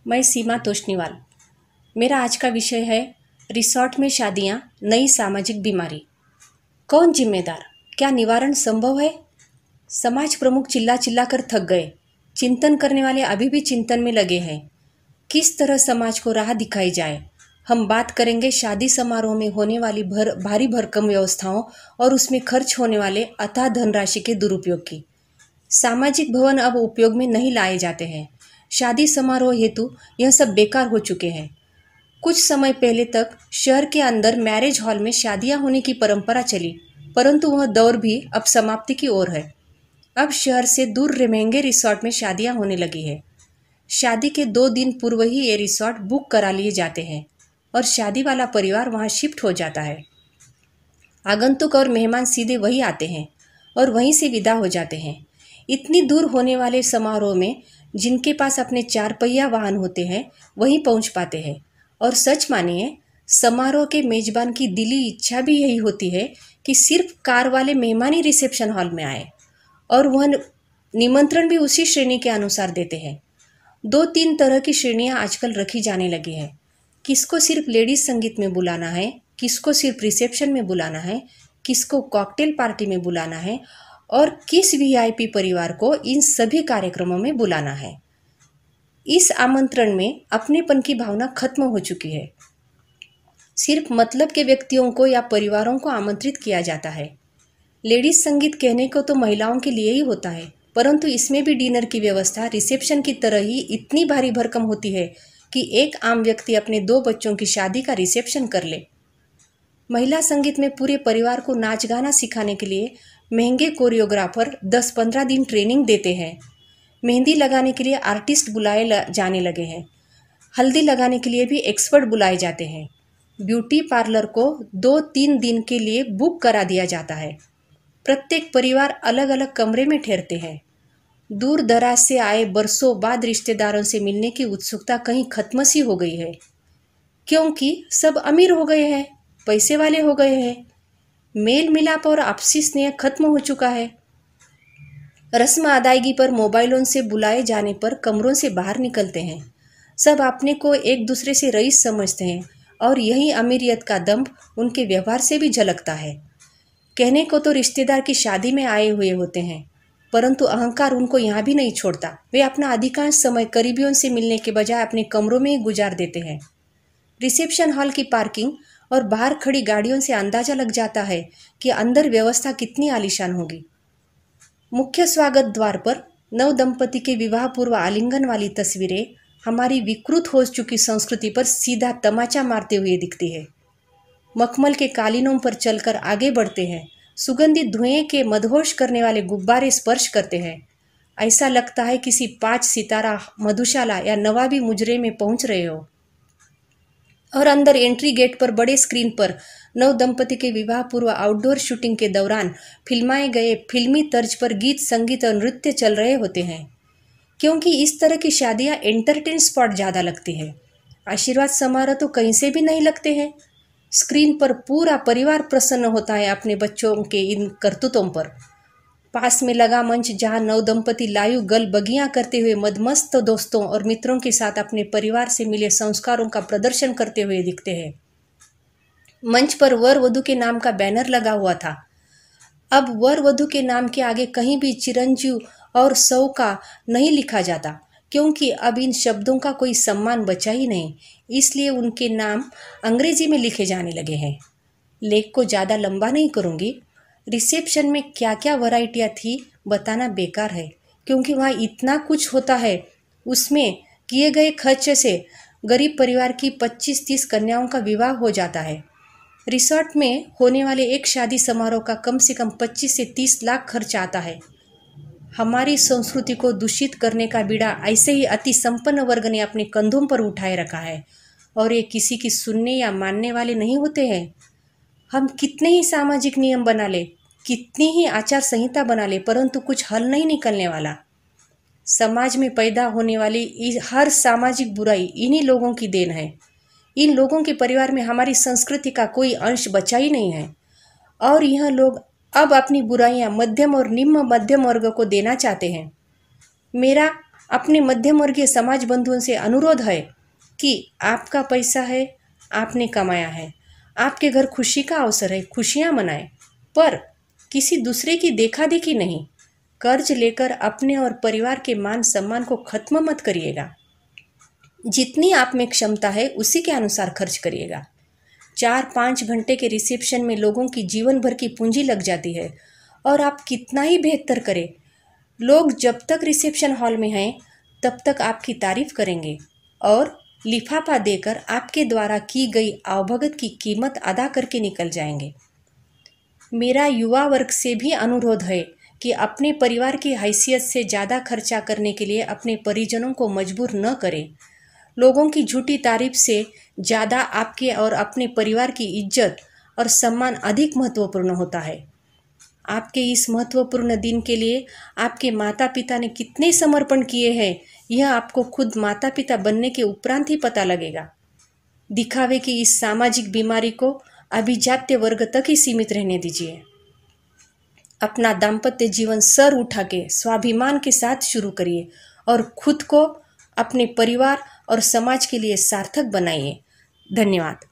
मैं सीमा तोष्णीवाल। मेरा आज का विषय है रिसॉर्ट में शादियां, नई सामाजिक बीमारी। कौन जिम्मेदार? क्या निवारण संभव है? समाज प्रमुख चिल्ला चिल्ला कर थक गए। चिंतन करने वाले अभी भी चिंतन में लगे हैं। किस तरह समाज को राह दिखाई जाए? हम बात करेंगे शादी समारोह में होने वाली भारी भरकम व्यवस्थाओं और उसमें खर्च होने वाले अथाह धनराशि के दुरुपयोग की। सामाजिक भवन अब उपयोग में नहीं लाए जाते हैं। शादी समारोह हेतु यह सब बेकार हो चुके हैं। कुछ समय पहले तक शहर के अंदर मैरिज हॉल में शादियां होने की परंपरा चली, परंतु वह दौर भी अब समाप्ति की ओर है। अब शहर से दूर महंगे रिसॉर्ट में शादियां होने लगी है। शादी के 2 दिन पूर्व ही ये रिसॉर्ट बुक करा लिए जाते हैं और शादी वाला परिवार वहां शिफ्ट हो जाता है। आगंतुक और मेहमान सीधे वही आते हैं और वहीं से विदा हो जाते हैं। इतनी दूर होने वाले समारोह में जिनके पास अपने 4 पहिया वाहन होते हैं वही पहुंच पाते हैं। और सच मानिए, समारोह के मेजबान की दिली इच्छा भी यही होती है कि सिर्फ कार वाले मेहमान ही रिसेप्शन हॉल में आए, और वह निमंत्रण भी उसी श्रेणी के अनुसार देते हैं। 2-3 तरह की श्रेणियां आजकल रखी जाने लगी है। किसको सिर्फ लेडीज संगीत में बुलाना है, किसको सिर्फ रिसेप्शन में बुलाना है, किसको कॉकटेल पार्टी में बुलाना है, और किस वीआईपी परिवार को इन सभी कार्यक्रमों में बुलाना है। इस आमंत्रण में अपनेपन की भावना खत्म हो चुकी है। सिर्फ मतलब के व्यक्तियों को या परिवारों को आमंत्रित किया जाता है। लेडीज संगीत कहने को तो महिलाओं के लिए ही होता है, परंतु इसमें भी डिनर की व्यवस्था रिसेप्शन की तरह ही इतनी भारी भरकम होती है कि एक आम व्यक्ति अपने 2 बच्चों की शादी का रिसेप्शन कर ले। महिला संगीत में पूरे परिवार को नाच गाना सिखाने के लिए महंगे कोरियोग्राफर 10-15 दिन ट्रेनिंग देते हैं। मेहंदी लगाने के लिए आर्टिस्ट बुलाए जाने लगे हैं। हल्दी लगाने के लिए भी एक्सपर्ट बुलाए जाते हैं। ब्यूटी पार्लर को 2-3 दिन के लिए बुक करा दिया जाता है। प्रत्येक परिवार अलग अलग कमरे में ठहरते हैं। दूर दराज से आए बरसों बाद रिश्तेदारों से मिलने की उत्सुकता कहीं खत्म सी हो गई है, क्योंकि सब अमीर हो गए हैं, पैसे वाले हो गए हैं। मेल मिलाप और आपसी स्नेह खत्म हो चुका है। रस्म अदायगी पर मोबाइलों से बुलाए जाने पर कमरों से बाहर निकलते हैं। सब अपने को एक दूसरे से रईस समझते हैं, और यही अमीरियत का दंभ उनके व्यवहार से भी झलकता है। कहने को तो रिश्तेदार की शादी में आए हुए होते हैं, परंतु अहंकार उनको यहाँ भी नहीं छोड़ता। वे अपना अधिकांश समय करीबियों से मिलने के बजाय अपने कमरों में ही गुजार देते हैं। रिसेप्शन हॉल की पार्किंग और बाहर खड़ी गाड़ियों से अंदाजा लग जाता है कि अंदर व्यवस्था कितनी आलीशान होगी। मुख्य स्वागत द्वार पर नव दंपति के विवाह पूर्व आलिंगन वाली तस्वीरें हमारी विकृत हो चुकी संस्कृति पर सीधा तमाचा मारते हुए दिखती है। मखमल के कालीनों पर चलकर आगे बढ़ते हैं। सुगंधित धुएं के मदहोश करने वाले गुब्बारे स्पर्श करते हैं। ऐसा लगता है किसी 5 सितारा मधुशाला या नवाबी मुजरे में पहुंच रहे हो। और अंदर एंट्री गेट पर बड़े स्क्रीन पर नव दंपति के विवाह पूर्व आउटडोर शूटिंग के दौरान फिल्माए गए फिल्मी तर्ज पर गीत, संगीत और नृत्य चल रहे होते हैं, क्योंकि इस तरह की शादियां एंटरटेन स्पॉट ज़्यादा लगती है। आशीर्वाद समारोह तो कहीं से भी नहीं लगते हैं। स्क्रीन पर पूरा परिवार प्रसन्न होता है अपने बच्चों के इन करतूतों पर। पास में लगा मंच जहां नव दंपति लायु गल बगियां करते हुए मदमस्त दोस्तों और मित्रों के साथ अपने परिवार से मिले संस्कारों का प्रदर्शन करते हुए दिखते हैं। मंच पर वर वधु के नाम का बैनर लगा हुआ था। अब वर वधु के नाम के आगे कहीं भी चिरंजीव और सौ का नहीं लिखा जाता, क्योंकि अब इन शब्दों का कोई सम्मान बचा ही नहीं। इसलिए उनके नाम अंग्रेजी में लिखे जाने लगे हैं। लेख को ज़्यादा लंबा नहीं करूँगी। रिसेप्शन में क्या क्या वैरायटियाँ थी बताना बेकार है, क्योंकि वहाँ इतना कुछ होता है। उसमें किए गए खर्च से गरीब परिवार की 25-30 कन्याओं का विवाह हो जाता है। रिसोर्ट में होने वाले एक शादी समारोह का कम से कम 25 से 30 लाख खर्च आता है। हमारी संस्कृति को दूषित करने का बीड़ा ऐसे ही अति संपन्न वर्ग ने अपने कंधों पर उठाए रखा है, और ये किसी की सुनने या मानने वाले नहीं होते हैं। हम कितने ही सामाजिक नियम बना ले, कितनी ही आचार संहिता बना ले, परंतु कुछ हल नहीं निकलने वाला। समाज में पैदा होने वाली हर सामाजिक बुराई इन्हीं लोगों की देन है। इन लोगों के परिवार में हमारी संस्कृति का कोई अंश बचा ही नहीं है, और यह लोग अब अपनी बुराइयां मध्यम और निम्न मध्यम वर्ग को देना चाहते हैं। मेरा अपने मध्यम वर्गीय समाज बंधुओं से अनुरोध है कि आपका पैसा है, आपने कमाया है, आपके घर खुशी का अवसर है, खुशियां मनाएं, पर किसी दूसरे की देखा देखी नहीं। कर्ज लेकर अपने और परिवार के मान सम्मान को खत्म मत करिएगा। जितनी आप में क्षमता है उसी के अनुसार खर्च करिएगा। 4-5 घंटे के रिसेप्शन में लोगों की जीवन भर की पूंजी लग जाती है, और आप कितना ही बेहतर करें, लोग जब तक रिसेप्शन हॉल में हैं तब तक आपकी तारीफ करेंगे और लिफाफा देकर आपके द्वारा की गई आवभगत की कीमत अदा करके निकल जाएंगे। मेरा युवा वर्ग से भी अनुरोध है कि अपने परिवार की हैसियत से ज़्यादा खर्चा करने के लिए अपने परिजनों को मजबूर न करें। लोगों की झूठी तारीफ से ज़्यादा आपके और अपने परिवार की इज्जत और सम्मान अधिक महत्वपूर्ण होता है। आपके इस महत्वपूर्ण दिन के लिए आपके माता पिता ने कितने समर्पण किए हैं, यह आपको खुद माता पिता बनने के उपरांत ही पता लगेगा। दिखावे की इस सामाजिक बीमारी को अभिजात्य वर्ग तक ही सीमित रहने दीजिए। अपना दाम्पत्य जीवन सर उठा के स्वाभिमान के साथ शुरू करिए और खुद को, अपने परिवार और समाज के लिए सार्थक बनाइए। धन्यवाद।